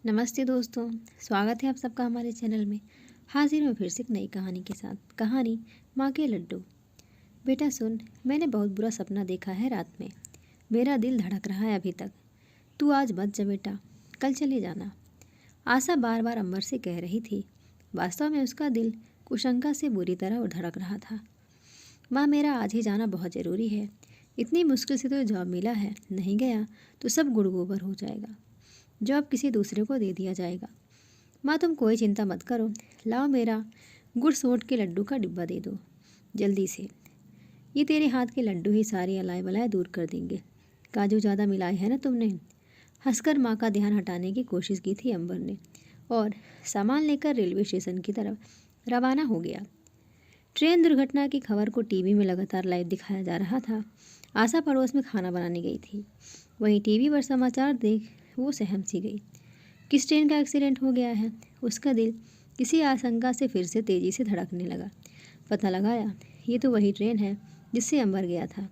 नमस्ते दोस्तों, स्वागत है आप सबका हमारे चैनल में। हाजिर हूँ फिर से एक नई कहानी के साथ। कहानी माँ के लड्डू। बेटा सुन, मैंने बहुत बुरा सपना देखा है रात में। मेरा दिल धड़क रहा है अभी तक। तू आज मत जा बेटा, कल चले जाना। आशा बार बार अम्बर से कह रही थी। वास्तव में उसका दिल कुशंका से बुरी तरह धड़क रहा था। माँ, मेरा आज ही जाना बहुत ज़रूरी है। इतनी मुश्किल से तो जॉब मिला है, नहीं गया तो सब गुड़ गोबर हो जाएगा। जॉब किसी दूसरे को दे दिया जाएगा। माँ, तुम कोई चिंता मत करो। लाओ मेरा गुड़ सोंठ के लड्डू का डिब्बा दे दो जल्दी से। ये तेरे हाथ के लड्डू ही सारी अलाय बलाय दूर कर देंगे। काजू ज़्यादा मिलाए है ना तुमने। हंसकर माँ का ध्यान हटाने की कोशिश की थी अंबर ने और सामान लेकर रेलवे स्टेशन की तरफ रवाना हो गया। ट्रेन दुर्घटना की खबर को टीवी में लगातार लाइव दिखाया जा रहा था। आशा पड़ोस में खाना बनाने गई थी। वहीं टीवी पर समाचार देख वो सहम सी गई। किस ट्रेन का एक्सीडेंट हो गया है? उसका दिल किसी आशंका से फिर से तेजी से धड़कने लगा। पता लगाया, ये तो वही ट्रेन है जिससे अंबर गया था।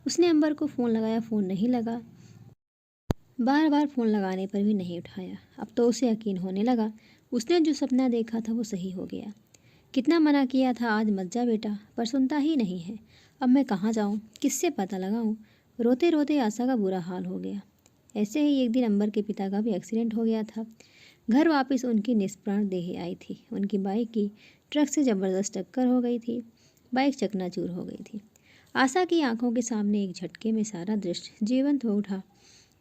उसने अंबर को फ़ोन लगाया, फ़ोन नहीं लगा। बार बार फ़ोन लगाने पर भी नहीं उठाया। अब तो उसे यकीन होने लगा, उसने जो सपना देखा था वो सही हो गया। कितना मना किया था, आज मत जा बेटा, पर सुनता ही नहीं है। अब मैं कहाँ जाऊँ, किससे पता लगाऊँ? रोते रोते आशा का बुरा हाल हो गया। ऐसे ही एक दिन अंबर के पिता का भी एक्सीडेंट हो गया था। घर वापस उनकी निष्प्राण देह आई थी। उनकी बाइक की ट्रक से ज़बरदस्त टक्कर हो गई थी। बाइक चकनाचूर हो गई थी। आशा की आंखों के सामने एक झटके में सारा दृश्य जीवंत हो उठा।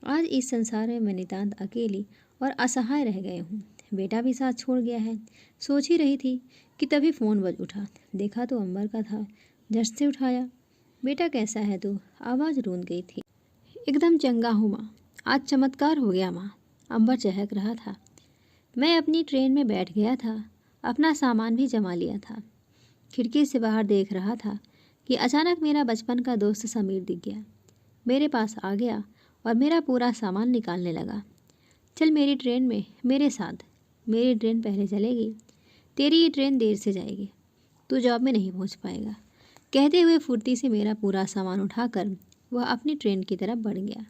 आज इस संसार में मैं नितांत अकेली और असहाय रह गए हूँ। बेटा भी साथ छोड़ गया है। सोच ही रही थी कि तभी फ़ोन बज उठा। देखा तो अंबर का था। झट से उठाया। बेटा कैसा है तू? आवाज़ रूंध गई थी। एकदम चंगा हूँ माँ, आज चमत्कार हो गया माँ, अंबर चहक रहा था। मैं अपनी ट्रेन में बैठ गया था, अपना सामान भी जमा लिया था। खिड़की से बाहर देख रहा था कि अचानक मेरा बचपन का दोस्त समीर दिख गया। मेरे पास आ गया और मेरा पूरा सामान निकालने लगा। चल मेरी ट्रेन में मेरे साथ, मेरी ट्रेन पहले चलेगी, तेरी ये ट्रेन देर से जाएगी, तू जॉब में नहीं पहुंच पाएगा। कहते हुए फुर्ती से मेरा पूरा सामान उठाकर वह अपनी ट्रेन की तरफ बढ़ गया।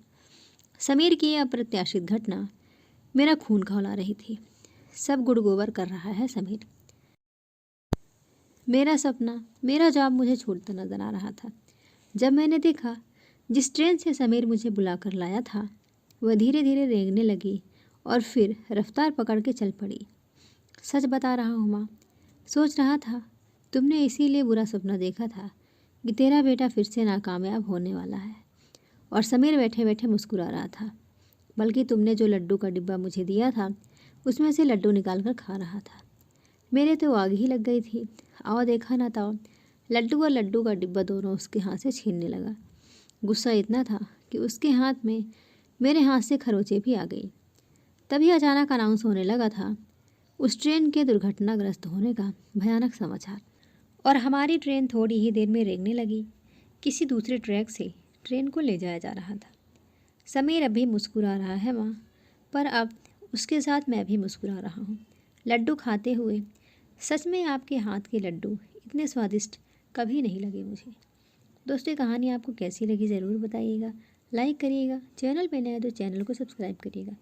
समीर की यह अप्रत्याशित घटना मेरा खून खौला रही थी। सब गुड़ गोबर कर रहा है समीर। मेरा सपना, मेरा जॉब मुझे छूटता नजर आ रहा था। जब मैंने देखा जिस ट्रेन से समीर मुझे बुलाकर लाया था वह धीरे धीरे रेंगने लगी और फिर रफ्तार पकड़ के चल पड़ी। सच बता रहा हूँ माँ, सोच रहा था तुमने इसीलिए बुरा सपना देखा था कि तेरा बेटा फिर से नाकामयाब होने वाला है। और समीर बैठे बैठे मुस्कुरा रहा था। बल्कि तुमने जो लड्डू का डिब्बा मुझे दिया था उसमें से लड्डू निकाल कर खा रहा था। मेरे तो आग ही लग गई थी। आओ देखा ना ताओ, लड्डू और लड्डू का डिब्बा दोनों उसके हाथ से छीनने लगा। गुस्सा इतना था कि उसके हाथ में मेरे हाथ से खरोंचे भी आ गई। तभी अचानक अनाउंस होने लगा था उस ट्रेन के दुर्घटनाग्रस्त होने का भयानक समाचार। और हमारी ट्रेन थोड़ी ही देर में रेंगने लगी। किसी दूसरे ट्रैक से ट्रेन को ले जाया जा रहा था। समीर अभी मुस्कुरा रहा है माँ, पर अब उसके साथ मैं भी मुस्कुरा रहा हूँ लड्डू खाते हुए। सच में आपके हाथ के लड्डू इतने स्वादिष्ट कभी नहीं लगे मुझे। दोस्तों, ये कहानी आपको कैसी लगी ज़रूर बताइएगा। लाइक करिएगा, चैनल पे नए तो चैनल को सब्सक्राइब करिएगा।